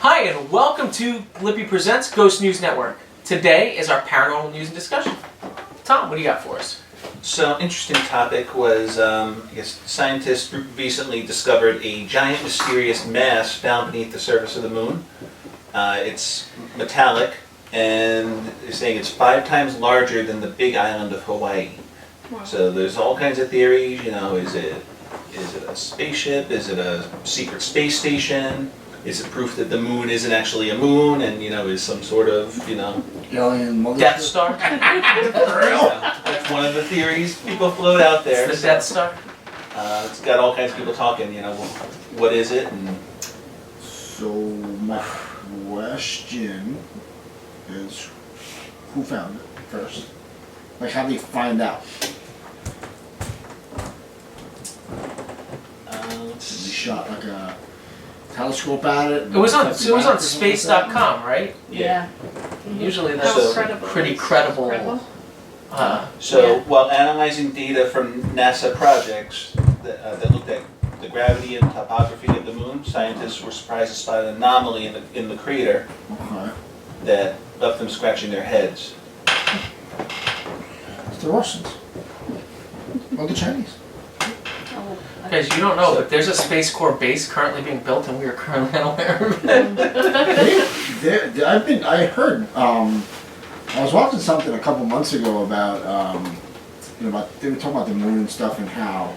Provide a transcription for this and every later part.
Hi, and welcome to Lippy Presents Ghost News Network. Today is our paranormal news and discussion. Tom, what do you got for us? So, interesting topic was, I guess scientists recently discovered a giant mysterious mass found beneath the surface of the moon. It's metallic, and they're saying it's 5 times larger than the big island of Hawaii. Wow. So there's all kinds of theories, is it a spaceship? Is it a secret space station? Is it proof that the moon isn't actually a moon and, is some sort of, alien Death Star? That's one of the theories people float out there. It's the Death Star? It's got all kinds of people talking, what is it? And So my question is, who found it first? Like, how do they find out? They shot like a telescope at it. It was on space.com, right? Yeah. Usually that's pretty credible. While analyzing data from NASA projects that looked at the gravity and topography of the moon, scientists were surprised to spot an anomaly in the crater that left them scratching their heads. It's the Russians. Or the Chinese. Guys, you don't know, but there's a Space Corps base currently being built, and we are currently unaware of it. I heard. I was watching something a couple months ago about, they were talking about the moon and stuff and how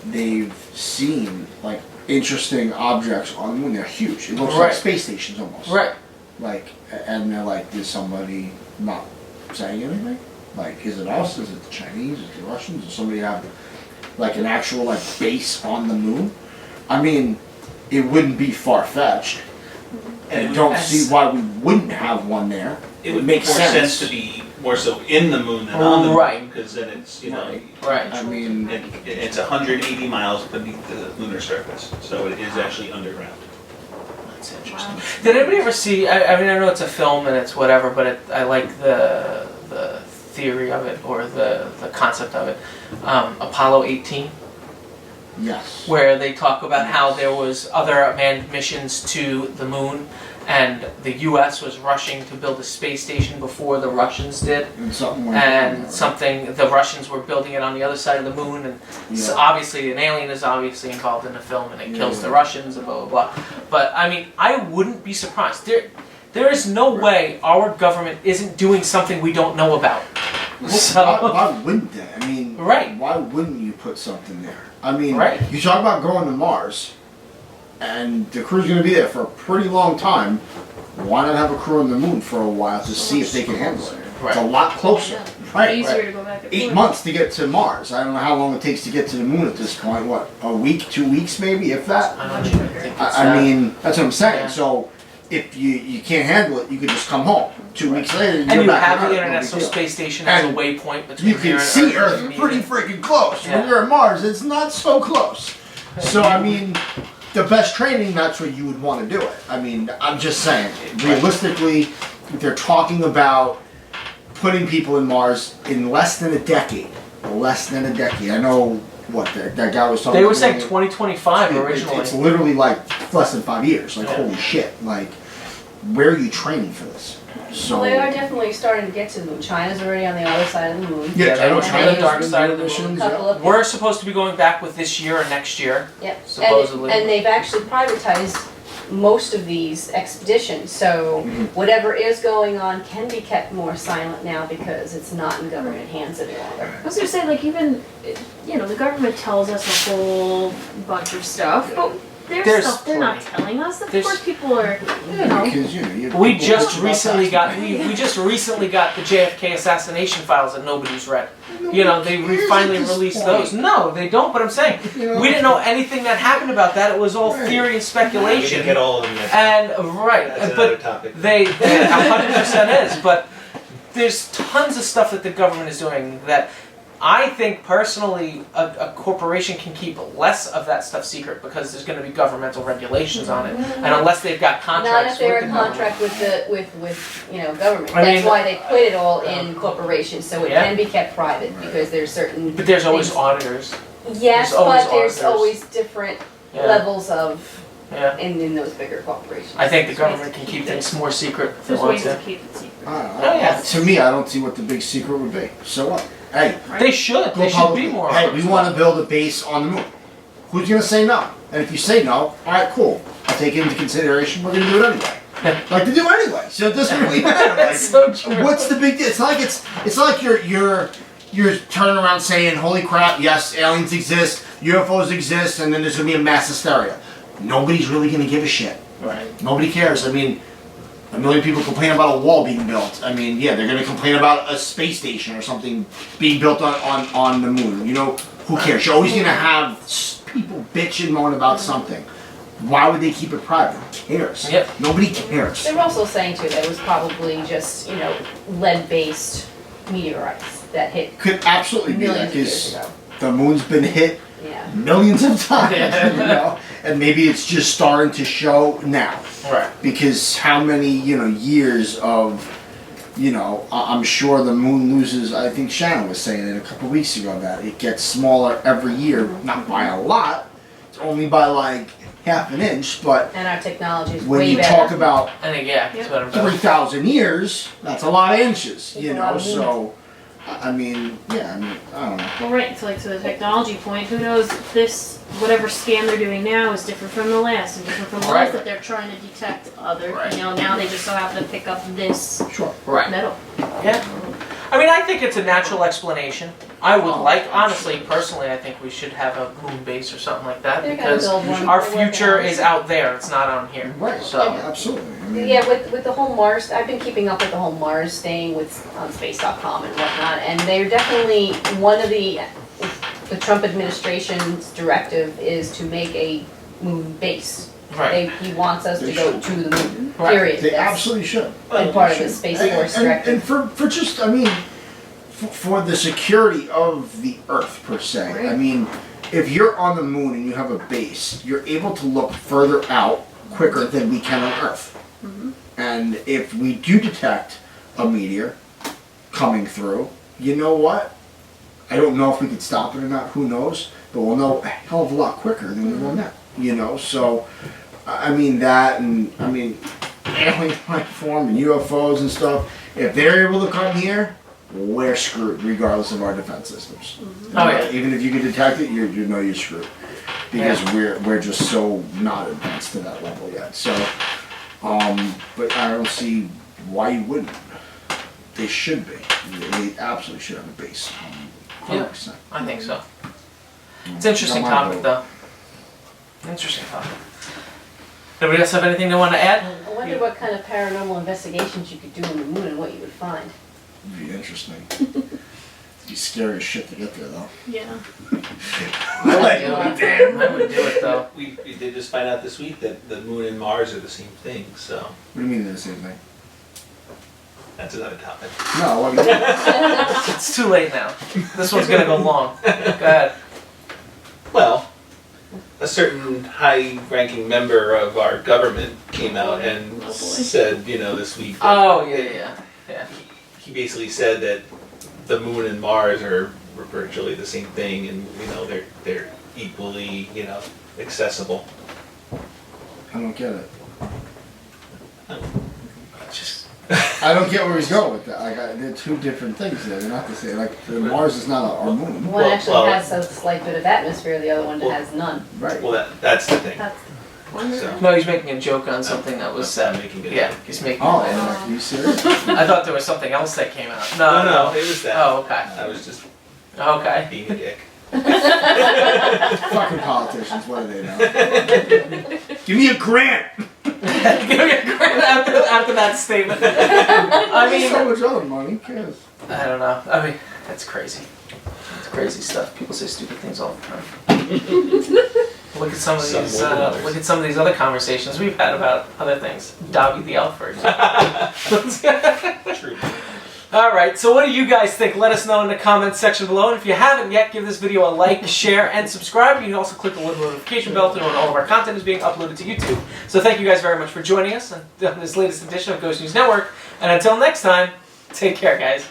they've seen like interesting objects on the moon. They're huge. It looks like space stations almost. Right. Like, and they're like, is somebody not saying anything? Like, is it us? Is it the Chinese? Is it the Russians? Does somebody have like an actual like base on the moon? I mean, it wouldn't be far-fetched. And I don't see why we wouldn't have one there. It would make more sense to be more so in the moon than on the moon, because then it's, Right. I mean, it's 180 miles beneath the lunar surface, so it is actually underground. That's interesting. Wow. Did anybody ever see, I mean, I know it's a film and it's whatever, but I like the theory of it, or the concept of it. Apollo 18. Yes. Where they talk about how there was other manned missions to the moon, and the U.S. was rushing to build a space station before the Russians did. And something the Russians were building it on the other side of the moon, and so obviously an alien is obviously involved in the film, and it kills the Russians and blah blah blah. But I mean, I wouldn't be surprised. There is no way our government isn't doing something we don't know about. So, why wouldn't they? I mean, why wouldn't you put something there? I mean, you talk about going to Mars, and the crew's going to be there for a pretty long time. Why not have a crew on the moon for a while to see if they can handle it? It's a lot closer. Easier to go back and 8 months to get to Mars. I don't know how long it takes to get to the moon at this point. What, a week, 2 weeks maybe, if that? I mean, that's what I'm saying. Yeah. So, if you can't handle it, you could just come home. 2 weeks later, and you have the International Space Station as a waypoint between you can see Earth pretty freaking close. Yeah. When you're at Mars, it's not so close. So I mean, the best training, that's what you would want to do it. I mean, I'm just saying, realistically, if they're talking about putting people in Mars in less than a decade. Less than a decade. I know what that guy was talking about. They were saying 2025 originally. It's literally like less than 5 years. Like, holy shit. Like, where are you training for this? So, well, they are definitely starting to get to the moon. China's already on the other side of the moon. Yeah, they were trying the dark side of the moon. Yeah. We're supposed to be going back with this year or next year. Yep. Supposedly. And they've actually privatized most of these expeditions. So whatever is going on can be kept more silent now because it's not in government hands any longer. I was going to say, like, even, the government tells us a whole bunch of stuff, but there's stuff they're not telling us. Of course, people are, Because, we just recently got the JFK assassination files that nobody's read. They finally released those. No, they don't. But I'm saying we didn't know anything that happened about that. It was all theory and speculation. We didn't get all of them yet. And that's another topic. They 100% is. But there's tons of stuff that the government is doing that I think personally a corporation can keep less of that stuff secret because there's going to be governmental regulations on it, and unless they've got contracts. Not if they're in contract with government. That's why they put it all in corporations, so it can be kept private because there's certain. But there's always auditors. Yes, but there's always different levels of Yeah. in those bigger corporations. I think the There's ways government to can keep keep things more secret if they There's want ways to to. keep it secret. I don't know. Oh, yeah. To me, I don't see what the big secret would be. So what? Hey, They should. go They should publicly. be more. Hey, we want to build a base on the moon. Who's gonna say no? And if you say no, all right, cool. I'll take it into consideration. We're gonna do it anyway. Like to do anyway. So it doesn't really matter. Like, That's so true. what's the big deal? It's not like it's not like you're turning around saying, "Holy crap! Yes, aliens exist, UFOs exist," and then there's gonna be a mass hysteria. Nobody's really gonna give a shit. Right. Nobody cares. I mean, a million people complain about a wall being built. I mean, yeah, they're gonna complain about a space station or something being built on the moon. You know, who cares? You're always gonna have people bitch and moan about something. Why would they keep it private? Who cares? Yep. Nobody cares. They were also saying too that it was probably just, lead-based meteorites that hit Could absolutely be that millions of years because ago. the moon's been hit Yeah. millions of times, Yeah. you know, and maybe it's just starting to show now. Right. Because how many years of I'm sure the moon loses. I think Shannon was saying it a couple weeks ago that it gets smaller every year, not by a lot. It's only by like half an inch, but And our technology is when way you better. talk about I think that's what I'm talking 3,000 years, that's a lot of inches, That's a lot of So, I mean, I don't know. Well, right. So, to the technology point, who knows if this whatever scan they're doing now is different from the last and different from the Right. last that they're trying to detect other. Right. Now they just so happen to pick up this Sure. Right. metal. Yeah. I mean, I think it's a natural explanation. I would Oh, honestly, personally, I think we should have a moon base or something like that They're gonna because build one. our They're working future on it. is out there. It's not on here. Right. So, Absolutely. I mean, Yeah, with the whole Mars, I've been keeping up with the whole Mars thing on space.com and whatnot, and they're definitely one of the Trump administration's directive is to make a moon base. right. He wants us They to go should. to the moon. Right. Period. They That's absolutely should. been part of the Space Force And directive. for just, I mean, for the security of the Earth per se. I Right. mean, if you're on the moon and you have a base, you're able to look further out quicker than we can on Earth. And if we do detect a meteor coming through, you know what? I don't know if we could stop it or not. Who knows? But we'll know a hell of a lot quicker than we will now. So, I mean that, and I mean alien life form and UFOs and stuff. If they're able to come here, we're screwed, regardless of our defense systems. Oh, yeah. Even if you can detect it, you're screwed because we're just so not advanced to that level yet. So, but I don't see why you wouldn't. They should be. They absolutely should have a base. 100%. I think so. It's an interesting Not my topic, vote. though. Interesting topic. Anybody else have anything they want to add? I wonder what kind of paranormal investigations you could do on the moon and what you would find. It'd be interesting. It'd be scary as shit to get there, though. Yeah. I would do it. I would do it, though. We did just find out this week that the moon and Mars are the same thing, so What do you mean they're the same thing? that's another topic. No, I mean, It's too late now. This one's gonna go long. Go ahead. Well, a certain high-ranking member of our government came out and Oh, boy. said, this week, that Oh, yeah. he basically said that the moon and Mars are virtually the same thing, and they're equally accessible. I don't get it. Just I don't get where he's going with that. They're two different things there. They're not the same. Like, Mars is not our moon. One Well, actually well- has a slight bit of atmosphere, the other one Well- has none. Right. Well, that's the thing. That's So, no, he's making a joke on something that was I'm said. making it Yeah, up. he's making. Oh, it. are you serious? I thought there was something else that came out. No, it was that. Oh, okay. I was just Okay. being a dick. Fucking politicians, what do they know? Give me a grant! after that statement. I There's so mean, much other money. Who cares? I don't know. I mean, that's crazy. It's crazy stuff. People say stupid things all the time. Look at some of Some these. more than others. Look at some of these other conversations we've had about other things. Dobby the elf, for example. True. All right. So, what do you guys think? Let us know in the comments section below. And if you haven't yet, give this video a like, share, and subscribe. You can also click the little notification bell to know when all of our content is being uploaded to YouTube. So, thank you guys very much for joining us on this latest edition of Ghost News Network. And until next time, take care, guys.